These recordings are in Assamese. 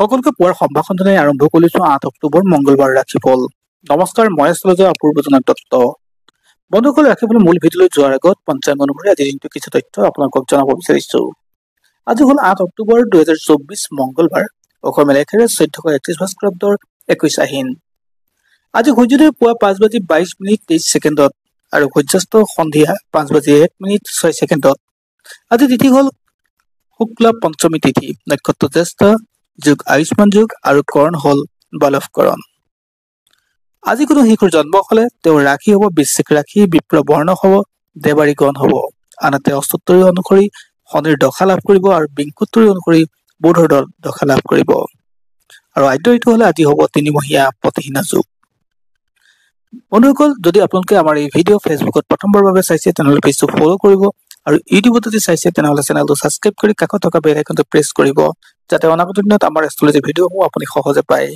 সকলোকে পুৱাৰ সম্ভাষণ জনাই আৰম্ভ কৰিছো 8 অক্টোবৰ মঙ্গলবাৰ ৰাশিফল। নমস্কাৰ, মই আছো অপূৰ্বজনক দত্ত। বন্ধুসকল, ৰাশিফল মূল ভিডিঅ'লৈ যোৱাৰ আগত পঞ্চায়ত অনুসৰি আজিৰ দিনটো কিছু তথ্য আপোনালোকক জনাব বিচাৰিছো। আজি হ'ল 8 অক্টোবৰ 2024 মঙ্গলবাৰ। অসমীয়া লেখাৰে 1431 ভাস্কৰাব্দৰ 21 আহিন। আজি সূৰ্যোদয় পুৱা 5:22:23 আৰু সূৰ্যাস্ত সন্ধিয়া 5:01:06। আজি তিথি হ'ল শুক্লা পঞ্চমী তিথি, নক্ষত্ৰ জ্যেষ্ঠ, যুগ আয়ুষ্মান যুগ আৰু কৰ্ণ হল বালৱকৰণ। আজি কোনো শিশুৰ জন্ম হলে তেওঁৰ ৰাশি হব বৃশ্চিক ৰাশি, বিপ্ৰ বৰ্ণ হব দেৱাৰী গণ হব। আনহাতে অষ্টোত্তৰী অনুসৰি শনিৰ দশা লাভ কৰিব আৰু বিংশোত্তৰী অনুসৰি বুধৰ দশা লাভ কৰিব। আৰু আদ্য ঋতু হলে আজি হব তিনিমহীয়া প্ৰতিহিনা যুগ। বন্ধুসকল, যদি আপোনালোকে আমাৰ এই ভিডিঅ' ফেচবুকত প্ৰথমবাৰৰ বাবে চাইছে তেনেহলে পেজটো ফলো কৰিব আৰু ইউটিউবত যদি চাইছে তেনেহলে চেনেলটো ছাবস্ক্ৰাইব কৰি কাষত থকা বেল আইকনটো প্ৰেছ কৰিব, যাতে অনাগত দিনত আমাৰ এষ্ট্ৰলজি ভিডিঅ'সমূহ আপুনি সহজে পায়।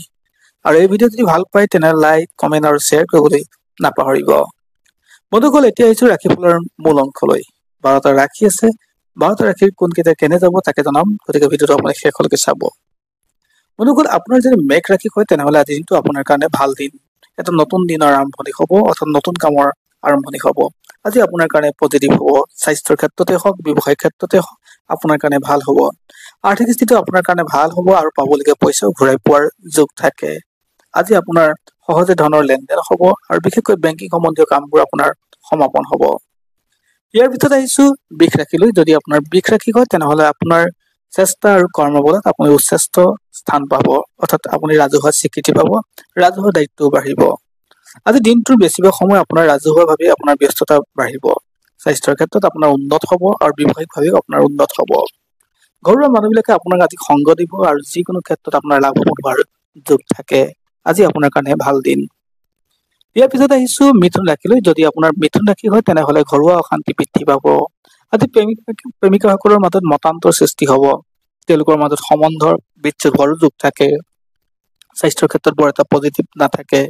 আৰু এই ভিডিঅ' যদি ভাল পায় তেনেহলে লাইক, কমেণ্ট আৰু শ্বেয়াৰ কৰিবলৈ নাপাহৰিব। বন্ধুসকল, এতিয়া আহিছো ৰাশিফলৰ মূল অংশলৈ। 12টা ৰাশি আছে। 12টা ৰাশিৰ কোনকেইটা কেনে যাব তাকে জনাম, গতিকে ভিডিঅ'টো আপুনি শেষলৈকে চাব। বন্ধুসকল, আপোনাৰ যদি মেঘ ৰাশি হয় তেনেহলে আজি দিনটো আপোনাৰ কাৰণে ভাল দিন। এটা নতুন দিনৰ আৰম্ভণি হব, অৰ্থাৎ নতুন কামৰ আৰম্ভণি হব। আজি আপোনাৰ কাৰণে পজিটিভ হব। স্বাস্থ্যৰ ক্ষেত্ৰতে হওক, ব্যৱসায়িক ক্ষেত্ৰতে হওক আপোনাৰ কাৰণে ভাল হব। আৰ্থিক স্থিতিও আপোনাৰ কাৰণে ভাল হব আৰু পাবলগীয়া পইচাও ঘূৰাই পোৱাৰ যোগ থাকে। আজি আপোনাৰ সহজে ধনৰ লেনদেন হব আৰু বিশেষকৈ বেংকিং সম্বন্ধীয় কামবোৰ আপোনাৰ সমাপন হব। ইয়াৰ ভিতৰত আহিছো বৃষ ৰাশিলৈ। যদি আপোনাৰ বৃষ ৰাশি হয় তেনেহলে আপোনাৰ চেষ্টা আৰু কৰ্মবলত আপুনি উচ্চস্থ স্থান পাব, অৰ্থাৎ আপুনি ৰাজহুৱা স্বীকৃতি পাব, ৰাজহুৱা দায়িত্বও বাঢ়িব। আজি দিনটোৰ বেছিভাগ সময় আপোনাৰ ৰাজহুৱাভাৱে আপোনাৰ ব্যস্ততা বাঢ়িব। স্বাস্থ্যৰ ক্ষেত্ৰত আপোনাৰ উন্নত হব আৰু ব্যৱসায়িকভাৱেও আপোনাৰ উন্নত হব। ঘৰুৱা মানুহবিলাকে আপোনাক আজি সংগ দিব আৰু যিকোনো ক্ষেত্ৰত আপোনাৰ লাভৱান হোৱাৰ যোগ থাকে। আজি আপোনাৰ কাৰণে ভাল দিন। ইয়াৰ পিছত আহিছো মিথুন ৰাশিলৈ। যদি আপোনাৰ মিথুন ৰাশি হয় তেনেহলে ঘৰুৱা অশান্তি বৃদ্ধি পাব। আজি প্ৰেমিকাসকলৰ মাজত মতান্তৰ সৃষ্টি হব। তেওঁলোকৰ মাজত সম্বন্ধৰ বিচ্ছেদ হোৱাৰো যোগ থাকে। স্বাস্থ্যৰ ক্ষেত্ৰত বৰ এটা পজিটিভ নাথাকে,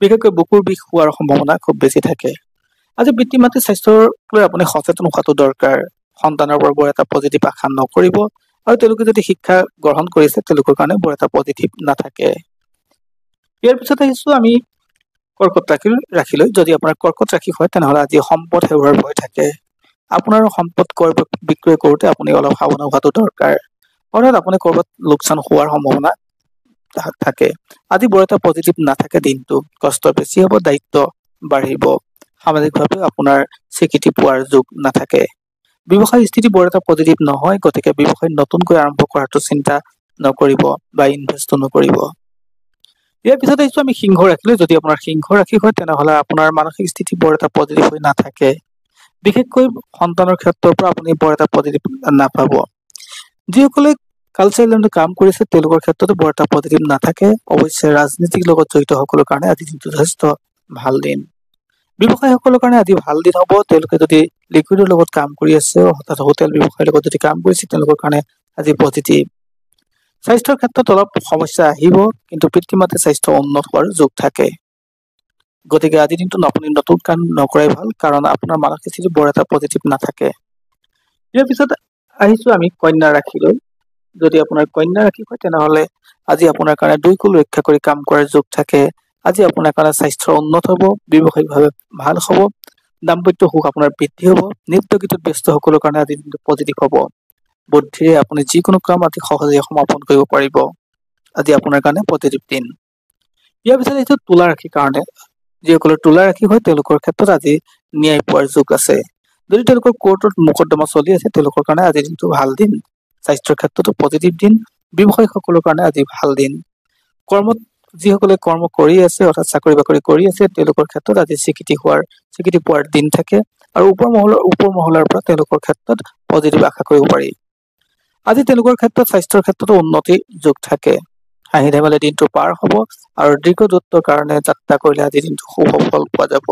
বিশেষকৈ বুকুৰ বিষ হোৱাৰ সম্ভাৱনা খুব বেছি থাকে। আজি পিতৃ মাতৃৰ স্বাস্থ্যৰ লৈ আপুনি সচেতন হোৱাটো দৰকাৰ। সন্তানৰ পৰা বৰ এটা পজিটিভ আশা নকৰিব আৰু তেওঁলোকে যদি শিক্ষা গ্ৰহণ কৰিছে তেওঁলোকৰ কাৰণে বৰ এটা পজিটিভ নাথাকে। ইয়াৰ পিছত আহিছো আমি কৰ্কট ৰাশিলৈ। যদি আপোনাৰ কৰ্কট ৰাশি হয় তেনেহলে আজি সম্পদ হেৰুৱাৰ ভয় থাকে। আপোনাৰ সম্পদ ক্ৰয় বিক্ৰয় কৰোতে আপুনি অলপ সাৱধান হোৱাটো দৰকাৰ, অৰ্থাৎ আপুনি কৰবাত লোকচান হোৱাৰ সম্ভাৱনা থাকে। আজি বৰ এটা পজিটিভ নাথাকে দিনটো। কষ্ট বেছি হব, দায়িত্ব বাঢ়িব। সামাজিকভাৱে আপোনাৰ স্বীকৃতি পোৱাৰ যোগ নাথাকে। ব্যৱসায় স্থিতি বৰ এটা পজিটিভ নহয়, গতিকে ব্যৱসায় নতুনকৈ আৰম্ভ কৰাটো চিন্তা নকৰিব বা ইনভেষ্টটো নকৰিব। ইয়াৰ পিছত আহিছো আমি সিংহ ৰাশিলৈ। যদি আপোনাৰ সিংহ ৰাশি হয় তেনেহলে আপোনাৰ মানসিক স্থিতি বৰ এটা পজিটিভ হৈ নাথাকে। বিশেষকৈ সন্তানৰ ক্ষেত্ৰৰ পৰা আপুনি বৰ এটা পজিটিভ নাপাব। যিসকলে কালচাৰেল লাইনত কাম কৰিছে তেওঁলোকৰ ক্ষেত্ৰতো বৰ এটা পজিটিভ নাথাকে। অৱশ্যে ৰাজনীতিৰ লগত জড়িত সকলৰ কাৰণে আজি দিনটো যথেষ্ট ভাল দিন। ব্যৱসায়ীসকলৰ কাৰণে আজি ভাল দিন হব। তেওঁলোকে যদি লিকুইডৰ লগত কাম কৰি আছে, অৰ্থাৎ হোটেল ব্যৱসায়ৰ লগত যদি কাম কৰিছে তেওঁলোকৰ কাৰণে আজি পজিটিভ। স্বাস্থ্যৰ ক্ষেত্ৰত অলপ সমস্যা আহিব, কিন্তু পিতৃ মাতৃৰ স্বাস্থ্য উন্নত হোৱাৰ যোগ থাকে। গতিকে আজিৰ দিনটো আপুনি নতুন কাম নকৰাই ভাল, কাৰণ আপোনাৰ মানসিক স্থিতি বৰ এটা পজিটিভ নাথাকে। ইয়াৰ পিছত আহিছো আমি কন্যা ৰাশিলৈ। যদি আপোনাৰ কন্যা ৰাশি হয় তেনেহলে আজি আপোনাৰ কাৰণে দুই কুল ৰক্ষা কৰি কাম কৰাৰ যোগ থাকে। আজি আপোনাৰ কাৰণে স্বাস্থ্যৰ উন্নত হব, ব্যৱসায়িকভাৱে ভাল হব, দাম্পত্য সুখ আপোনাৰ বৃদ্ধি হব। নৃত্য গীতত ব্যস্ত সকলৰ কাৰণে আজি দিনটো পজিটিভ হব। বুদ্ধিৰে আপুনি যিকোনো কাম অতি সহজে সমাপন কৰিব পাৰিব। আজি আপোনাৰ কাৰণে পজিটিভ দিন। ইয়াৰ পিছত এইটো তুলা ৰাশিৰ কাৰণে। যিসকলৰ তুলা ৰাশি হয় তেওঁলোকৰ ক্ষেত্ৰত আজি ন্যায় পোৱাৰ যোগ আছে। যদি তেওঁলোকৰ কোৰ্টত মোকদ্দমা চলি আছে তেওঁলোকৰ কাৰণে আজিৰ দিনটো ভাল দিন। স্বাস্থ্যৰ ক্ষেত্ৰতো পজিটিভ দিন। ব্যৱসায়ীসকলৰ কাৰণে আজি ভাল দিন। কৰ্মত যিসকলে কৰ্ম কৰি আছে, অৰ্থাৎ চাকৰি বাকৰি কৰি আছে, তেওঁলোকৰ ক্ষেত্ৰত আজি স্বীকৃতি পোৱাৰ দিন থাকে আৰু ওপৰ মহলাৰ পৰা তেওঁলোকৰ ক্ষেত্ৰত পজিটিভ আশা কৰিব পাৰি। আজি তেওঁলোকৰ ক্ষেত্ৰত স্বাস্থ্যৰ ক্ষেত্ৰতো উন্নতিৰ যোগ থাকে। হাঁহি ধেমালি দিনটো পাৰ হব আৰু দীৰ্ঘ দূৰত্বৰ কাৰণে যাত্ৰা কৰিলে আজি দিনটো খুব সফল পোৱা যাব।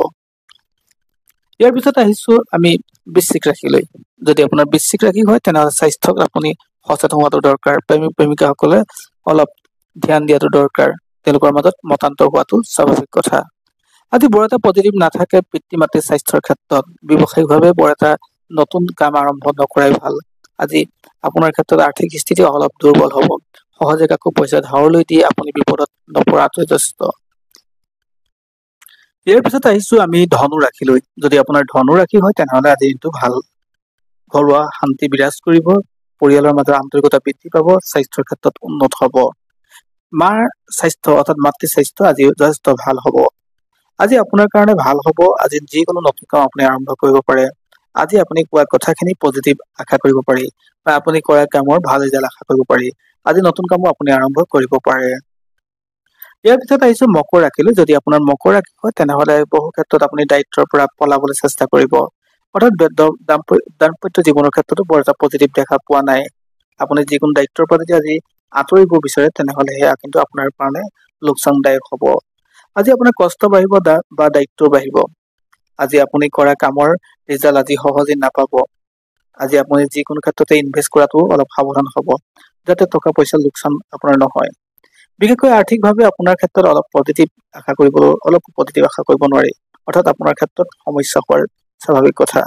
ইয়াৰ পিছত আহিছো আমি বৃশ্চিক ৰাশিলৈ। যদি আপোনাৰ বৃশ্চিক ৰাশি হয় তেনেহলে স্বাস্থ্যক আপুনি সচেতন হোৱাটো দৰকাৰ। প্ৰেমিক প্ৰেমিকাসকলে অলপ ধ্যান দিয়াটো দৰকাৰ। তেওঁলোকৰ মাজত মতান্তৰ হোৱাটো স্বাভাৱিক কথা। আজি বৰ এটা পজিটিভ নাথাকে পিতৃ মাতৃৰ স্বাস্থ্যৰ ক্ষেত্ৰত। ব্যৱসায়িকভাৱে বৰ এটা নতুন কাম আৰম্ভ নকৰাই ভাল। আজি আপোনাৰ ক্ষেত্ৰত আৰ্থিক স্থিতি অলপ দুৰ্বল হব। সহজে কাকো পইচা ধাৰলৈ দি আপুনি বিপদত নপৰাটো যথেষ্ট। ইয়াৰ পিছত আহিছো আমি ধনু ৰাশিলৈ। যদি আপোনাৰ ধনু ৰাশি হয় তেনেহলে আজি দিনটো ভাল। ঘৰুৱা শান্তি বিৰাজ কৰিব, পৰিয়ালৰ মাজত আন্তৰিকতা বৃদ্ধি পাব, স্বাস্থ্যৰ ক্ষেত্ৰত উন্নত হ'ব। মাৰ স্বাস্থ্য অৰ্থাৎ মাতৃ স্বাস্থ্য আজি যথেষ্ট ভাল হ'ব। আজি আপোনাৰ কাৰণে ভাল হ'ব। আজি যিকোনো নতুন কাম আপুনি আৰম্ভ কৰিব পাৰে। আজি আপুনি কোৱা কথাখিনি পজিটিভ আশা কৰিব পাৰি বা আপুনি কৰা কামৰ ভাল ৰিজাল্ট আশা কৰিব পাৰি। আজি নতুন কামো আপুনি আৰম্ভ কৰিব পাৰে। ইয়াৰ পিছত আহিছো মকৰ ৰাশিলৈ। যদি আপোনাৰ মকৰ ৰাশি হয় তেনেহলে বহু ক্ষেত্ৰত আপুনি দায়িত্বৰ পৰা পলাবলৈ চেষ্টা কৰিব। অৰ্থাৎ দাম্পত্য জীৱনৰ ক্ষেত্ৰতো বৰ এটা পজিটিভ দেখা পোৱা নাই। আপুনি যিকোনো দায়িত্বৰ পৰা যদি আজি আঁতৰিব বিচাৰে তেনেহলে সেয়া কিন্তু আপোনাৰ কাৰণে লোকচানদায়ক হ'ব। আজি আপোনাৰ কষ্ট বাঢ়িব বা দায়িত্ব বাঢ়িব। আজি আপুনি কৰা কামৰ ৰিজাল্ট আজি সহজে নাপাব। আজি আপুনি যিকোনো ক্ষেত্ৰতে ইনভেষ্ট কৰাটো অলপ সাৱধান হ'ব, যাতে টকা পইচা লোকচান আপোনাৰ নহয়। বিশেষকৈ আৰ্থিকভাৱে আপোনাৰ ক্ষেত্ৰত অলপ পজিটিভ আশা কৰিব নোৱাৰি। অৰ্থাৎ আপোনাৰ ক্ষেত্ৰত সমস্যা হোৱাৰ স্বাভাৱিক কথা।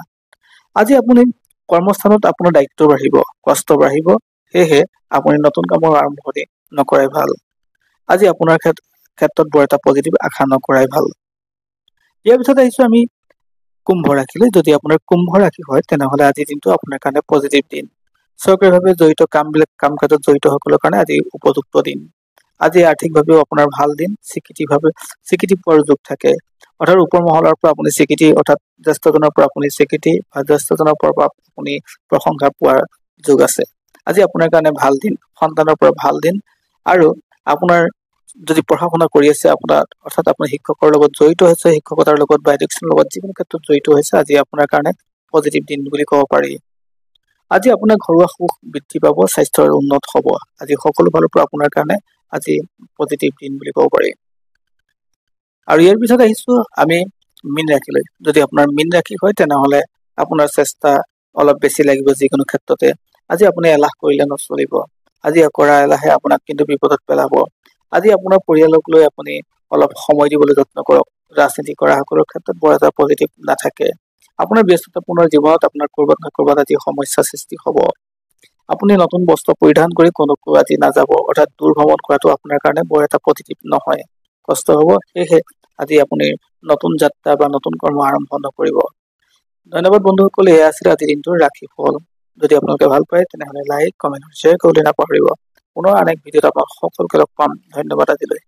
আজি আপুনি কৰ্মস্থানত আপোনাৰ দায়িত্ব বাঢ়িব, কষ্ট বাঢ়িব। সেয়েহে আপুনি নতুন কামৰ আৰম্ভণি নকৰাই ভাল। আজি আপোনাৰ ক্ষেত্ৰত বৰ এটা পজিটিভ আশা নকৰাই ভাল। ইয়াৰ পিছত আহিছো আমি কুম্ভ ৰাশিলৈ। যদি আপোনাৰ কুম্ভ ৰাশি হয় তেনেহলে আজিৰ দিনটো আপোনাৰ কাৰণে পজিটিভ দিন। চৰকাৰীভাৱে জড়িত কাম কাজত জড়িত সকলৰ কাৰণে আজি উপযুক্ত দিন। আজি আৰ্থিকভাৱেও আপোনাৰ ভাল দিন। স্বীকৃতি পোৱাৰ যোগ থাকে। অৰ্থাৎ ওপৰ মহলৰ পৰা আপুনি স্বীকৃতি, অৰ্থাৎ জ্যেষ্ঠজনৰ পৰা আপুনি স্বীকৃতি বা জ্যেষ্ঠজনৰ পৰা আপুনি প্ৰশংসা পোৱাৰ যোগ আছে। আজি আপোনাৰ কাৰণে ভাল দিন। সন্তানৰ পৰা ভাল দিন। আৰু আপোনাৰ যদি পঢ়া শুনা কৰি আছে, অৰ্থাৎ আপুনি শিক্ষকৰ লগত জড়িত হৈছে, শিক্ষকতাৰ লগত বা এডুকেশ্যনৰ লগত যিকোনো ক্ষেত্ৰত জড়িত হৈছে, আজি আপোনাৰ কাৰণে পজিটিভ দিন বুলি ক'ব পাৰি। আজি আপোনাৰ ঘৰুৱা সুখ বৃদ্ধি পাব, স্বাস্থ্যৰ উন্নত হ'ব। আজি সকলো ফালৰ পৰা আপোনাৰ কাৰণে আজি পজিটিভ দিন বুলি ক'ব পাৰি। আৰু ইয়াৰ পিছত আহিছো আমি মীন ৰাশিলৈ। যদি আপোনাৰ মীন ৰাশি হয় তেনেহলে আপোনাৰ চেষ্টা অলপ বেছি লাগিব যিকোনো ক্ষেত্ৰতে। আজি আপুনি এলাহ কৰিলে নচলিব। আজি কৰা এলাহে আপোনাক কিন্তু বিপদত পেলাব। আজি আপোনাৰ পৰিয়ালক লৈ আপুনি অলপ সময় দিবলৈ যত্ন কৰক। ৰাজনীতি কৰা সকলৰ ক্ষেত্ৰত বৰ এটা পজিটিভ নাথাকে। আপোনাৰ ব্যস্ততাপূৰ্ণ জীৱনত আপোনাৰ কৰবাত নহয় কৰবাত আজি সমস্যাৰ সৃষ্টি হ'ব। আপুনি নতুন বস্ত্ৰ পৰিধান কৰি কলৈকো আজি নাযাব। অৰ্থাৎ দূৰ ভ্ৰমণ কৰাটো আপোনাৰ কাৰণে বৰ এটা পজিটিভ নহয়, কষ্ট হ'ব। সেয়েহে আজি আপুনি নতুন যাত্ৰা বা নতুন কৰ্ম আৰম্ভ নকৰিব। ধন্যবাদ বন্ধুসকল। এয়া আছিল আজিৰ দিনটোৰ ৰাশিফল। যদি আপোনালোকে ভাল পায় তেনেহলে লাইক, কমেণ্ট, শ্বেয়াৰ কৰিবলৈ নাপাহৰিব। পুনৰ আন এক ভিডিঅ'ত আপোনাক সকলোকে লগ পাম। ধন্যবাদ আজিলৈ।